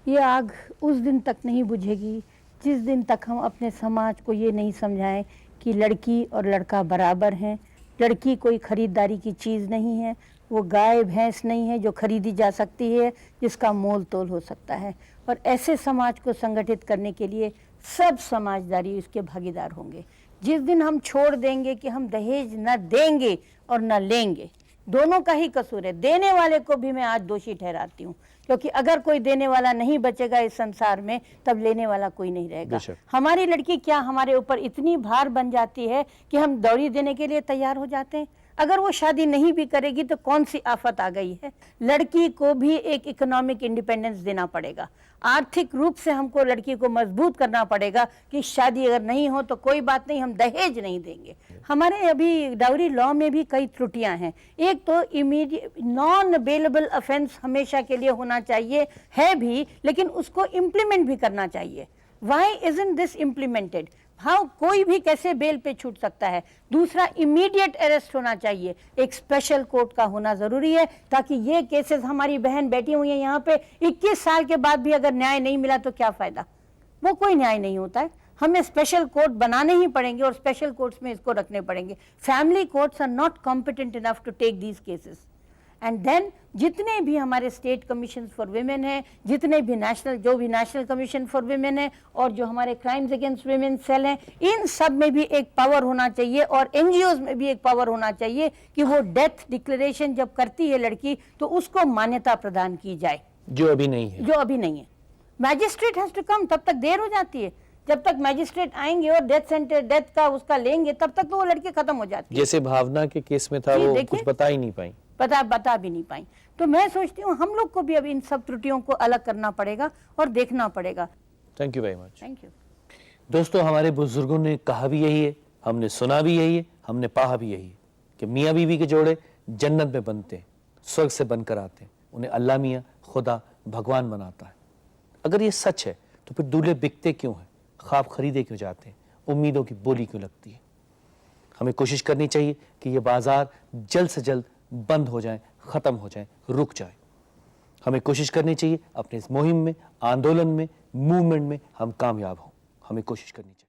ये आग उस दिन तक नहीं बुझेगी जिस दिन तक हम अपने समाज को ये नहीं समझाएं कि लड़की और लड़का बराबर हैं। लड़की कोई खरीदारी की चीज़ नहीं है, वो गाय भैंस नहीं है जो खरीदी जा सकती है, जिसका मोल तोल हो सकता है। और ऐसे समाज को संगठित करने के लिए सब समाजदारी इसके भागीदार होंगे। जिस दिन हम छोड़ देंगे कि हम दहेज न देंगे और न लेंगे, दोनों का ही कसूर है। देने वाले को भी मैं आज दोषी ठहराती हूँ, क्योंकि अगर कोई देने वाला नहीं बचेगा इस संसार में, तब लेने वाला कोई नहीं रहेगा। हमारी लड़की क्या हमारे ऊपर इतनी भार बन जाती है कि हम दौरी देने के लिए तैयार हो जाते हैं। अगर वो शादी नहीं भी करेगी तो कौन सी आफत आ गई है। लड़की को भी एक इकोनॉमिक इंडिपेंडेंस देना पड़ेगा। आर्थिक रूप से हमको लड़की को मजबूत करना पड़ेगा कि शादी अगर नहीं हो तो कोई बात नहीं, हम दहेज नहीं देंगे। हमारे अभी डाउरी लॉ में भी कई त्रुटियां हैं। एक तो इमीडिएट नॉन अवेलेबल ऑफेंस हमेशा के लिए होना चाहिए है भी, लेकिन उसको इम्प्लीमेंट भी करना चाहिए। Why isn't this implemented? हाँ, कोई भी कैसे बेल पे छूट सकता है। दूसरा, इमीडिएट अरेस्ट होना चाहिए। एक स्पेशल कोर्ट का होना जरूरी है, ताकि ये केसेस, हमारी बहन बैठी हुई है यहाँ पे, 21 साल के बाद भी अगर न्याय नहीं मिला तो क्या फायदा, वो कोई न्याय नहीं होता है। हमें स्पेशल कोर्ट बनाने ही पड़ेंगे और स्पेशल कोर्ट्स में इसको रखने पड़ेंगे। Family courts are not competent enough to take these cases. And then जितने भी हमारे स्टेट कमीशन फॉर विमेन हैं, जितने भी नेशनल कमीशन फॉर विमेन है, और जो हमारे क्राइम्स अगेंस्ट विमेन सेल हैं, इन सब में भी एक पावर होना चाहिए, और एनजीओज में भी एक पावर होना चाहिए कि वो डेथ डिक्लेरेशन जब करती है लड़की तो उसको मान्यता प्रदान की जाए, जो अभी नहीं है। मैजिस्ट्रेट हैज टू कम, तब तक देर हो जाती है। जब तक मैजिस्ट्रेट आएंगे और डेथ का उसका लेंगे, तब तक तो वो लड़की खत्म हो जाती है। जैसे भावना के केस में था, वो कुछ बता ही नहीं पाई, बता भी नहीं पाई। तो मैं सोचती हूँ हम लोग को भी अब इन सब त्रुटियों को अलग करना पड़ेगा और देखना पड़ेगा। Thank you very much. Thank you. दोस्तों, हमारे बुजुर्गों ने कहा भी यही है, हमने सुना भी यही है, हमने पाहा भी यही है कि मियाँ बीवी के जोड़े जन्नत में बनते हैं, स्वर्ग से बनकर आते हैं, उन्हें अल्लाह मियाँ, खुदा, भगवान बनाता है। अगर ये सच है तो फिर दूल्हे बिकते क्यों हैं, ख्वाब खरीदे क्यों जाते हैं, उम्मीदों की बोली क्यों लगती है? हमें कोशिश करनी चाहिए कि ये बाजार जल्द से जल्द बंद हो जाए, खत्म हो जाए, रुक जाए। हमें कोशिश करनी चाहिए अपने इस मुहिम में, आंदोलन में, मूवमेंट में हम कामयाब हों। हमें कोशिश करनी चाहिए।